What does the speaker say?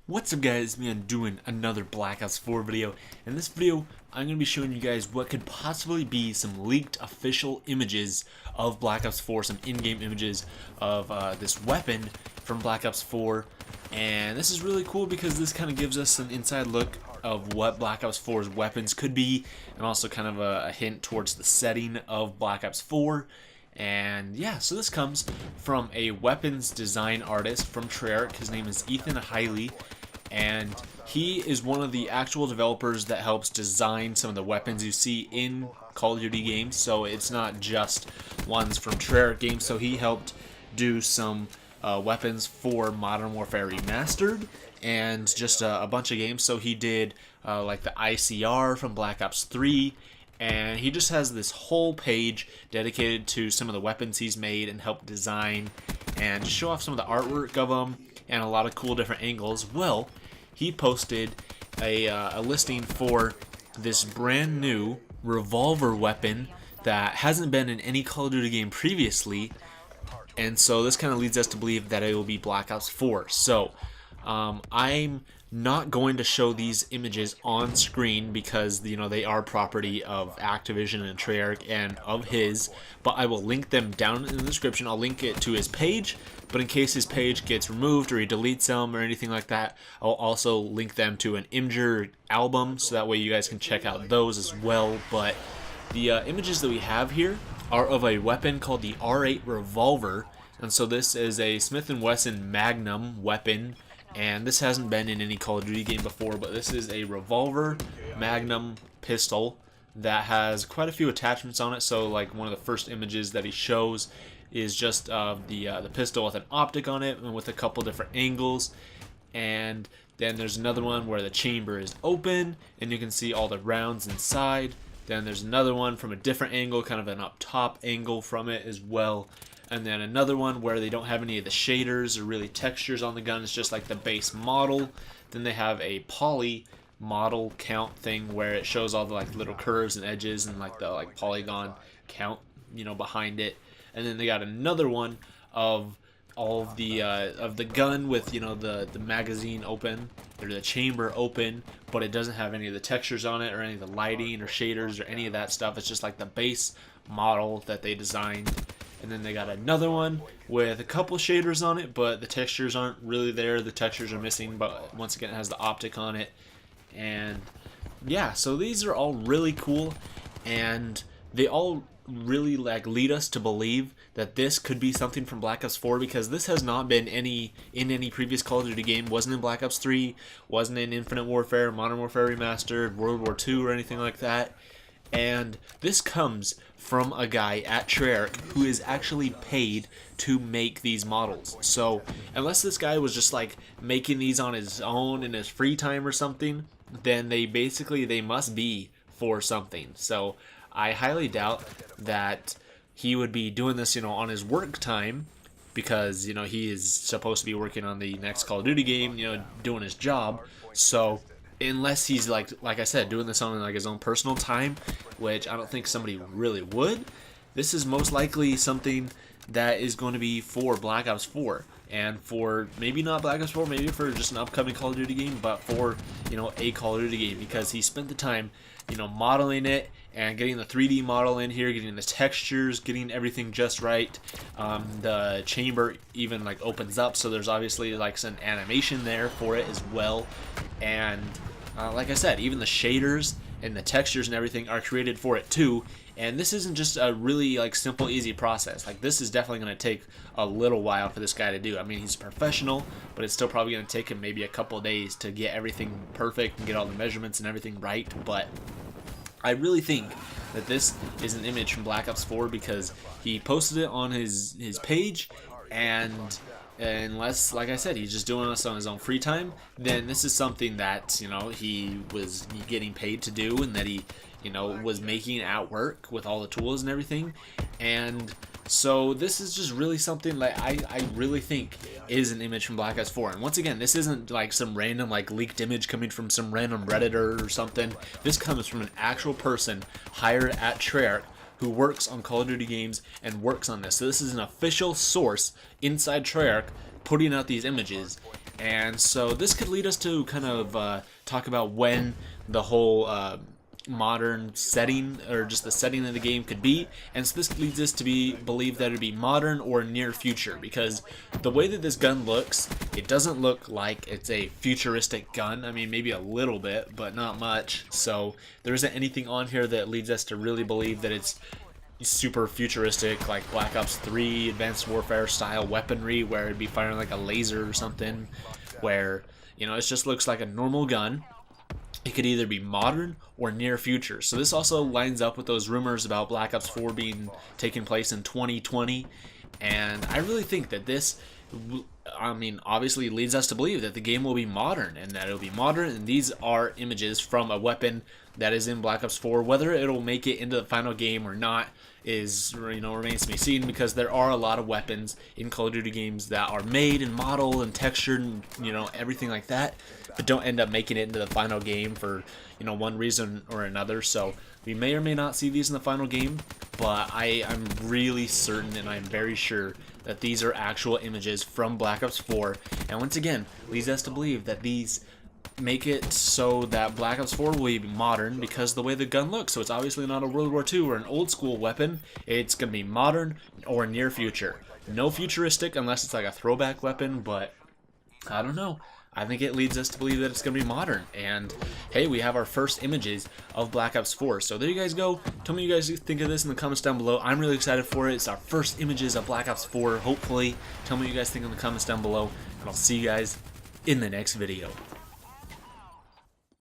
What's up guys, me, I'm doing another Black Ops 4 video. In this video, I'm going to be showing you guys what could possibly be some leaked official images of Black Ops 4, some in-game images of this weapon from Black Ops 4. And this is really cool because this kind of gives us an inside look of what Black Ops 4's weapons could be, and also kind of a hint towards the setting of Black Ops 4. And yeah, so this comes from a weapons design artist from Treyarch. His name is Ethan Hiley, and he is one of the actual developers that helps design some of the weapons you see in Call of Duty games. So it's not just ones from Treyarch games. So he helped do some weapons for Modern Warfare Remastered and just a bunch of games. So he did like the ICR from Black Ops 3. And he just has this whole page dedicated to some of the weapons he's made and helped design, and just show off some of the artwork of them and a lot of cool different angles. Well, he posted a listing for this brand new revolver weapon that hasn't been in any Call of Duty game previously, and so this kind of leads us to believe that it will be Black Ops 4. So I'm not going to show these images on screen because they are property of Activision and Treyarch and of his, but I will link them down in the description. I'll link it to his page, but in case his page gets removed or he deletes them or anything like that, I'll also link them to an Imgur album, so that way you guys can check out those as well. But the images that we have here are of a weapon called the R8 Revolver, and so this is a Smith & Wesson Magnum weapon. And this hasn't been in any Call of Duty game before, but this is a revolver Magnum pistol that has quite a few attachments on it. So like one of the first images that he shows is just the pistol with an optic on it and with a couple different angles. And then there's another one where the chamber is open and you can see all the rounds inside. Then there's another one from a different angle, kind of an up top angle from it as well. And then another one where they don't have any of the shaders or really textures on the gun. It's just like the base model. Then they have a poly model count thing where it shows all the like little curves and edges and like the polygon count behind it. And then they got another one of all of the gun with the magazine open or the chamber open, but it doesn't have any of the textures on it or any of the lighting or shaders or any of that stuff. It's just like the base model that they designed. And then they got another one with a couple shaders on it, but the textures aren't really there. The textures are missing, but once again it has the optic on it. And yeah, so these are all really cool, and they all really lead us to believe that this could be something from Black Ops 4, because this has not been in any previous Call of Duty game. Wasn't in Black Ops 3, wasn't in Infinite Warfare, Modern Warfare Remastered, World War II, or anything like that. And this comes from a guy at Treyarch who is actually paid to make these models. So unless this guy was just like making these on his own in his free time or something, then they must be for something. So I highly doubt that he would be doing this on his work time, because he is supposed to be working on the next Call of Duty game, doing his job. So unless he's like I said, doing this on his own personal time, which I don't think somebody really would, this is most likely something that is going to be for Black Ops 4, and for maybe not Black Ops 4, maybe for just an upcoming Call of Duty game, but for a Call of Duty game, because he spent the time modeling it and getting the 3D model in here, getting the textures, getting everything just right. The chamber even opens up, so there's obviously some animation there for it as well. And like I said, even the shaders and the textures and everything are created for it too. And this isn't just a really simple, easy process. This is definitely going to take a little while for this guy to do. I mean, he's a professional, but it's still probably going to take him maybe a couple days to get everything perfect and get all the measurements and everything right. But I really think that this is an image from Black Ops 4 because he posted it on his page, and unless, like I said, he's just doing this on his own free time, then this is something that he was getting paid to do, and that he was making at work with all the tools and everything. And so this is just really something that I really think is an image from Black Ops 4. And once again, this isn't some random leaked image coming from some random Redditor or something. This comes from an actual person hired at Treyarch who works on Call of Duty games and works on this. So this is an official source inside Treyarch putting out these images. And so this could lead us to kind of talk about when the whole modern setting, or just the setting of the game, could be. And so this leads us to believe that it'd be modern or near future, because the way that this gun looks, it doesn't look like it's a futuristic gun. I mean, maybe a little bit, but not much. So there isn't anything on here that leads us to really believe that it's super futuristic, like Black Ops 3 Advanced Warfare style weaponry, where it'd be firing like a laser or something, where, you know, it just looks like a normal gun. It could either be modern or near future. So this also lines up with those rumors about Black Ops 4 taking place in 2020. And I really think that this, I mean, obviously leads us to believe that the game will be modern, and that it'll be modern, and these are images from a weapon that is in Black Ops 4. Whether it'll make it into the final game or not is, you know, remains to be seen, because there are a lot of weapons in Call of Duty games that are made and modeled and textured and, you know, everything like that, but don't end up making it into the final game for, you know, one reason or another. So we may or may not see these in the final game, but I'm really certain, and I'm very sure, that these are actual images from Black Ops 4. And once again, leads us to believe that these make it so that Black Ops 4 will be modern because the way the gun looks. So it's obviously not a World War II or an old school weapon. It's going to be modern or near future. No futuristic unless it's like a throwback weapon, but I don't know. I think it leads us to believe that it's going to be modern. And hey, we have our first images of Black Ops 4. So there you guys go. Tell me what you guys think of this in the comments down below. I'm really excited for it. It's our first images of Black Ops 4, hopefully. Tell me what you guys think in the comments down below. And I'll see you guys in the next video.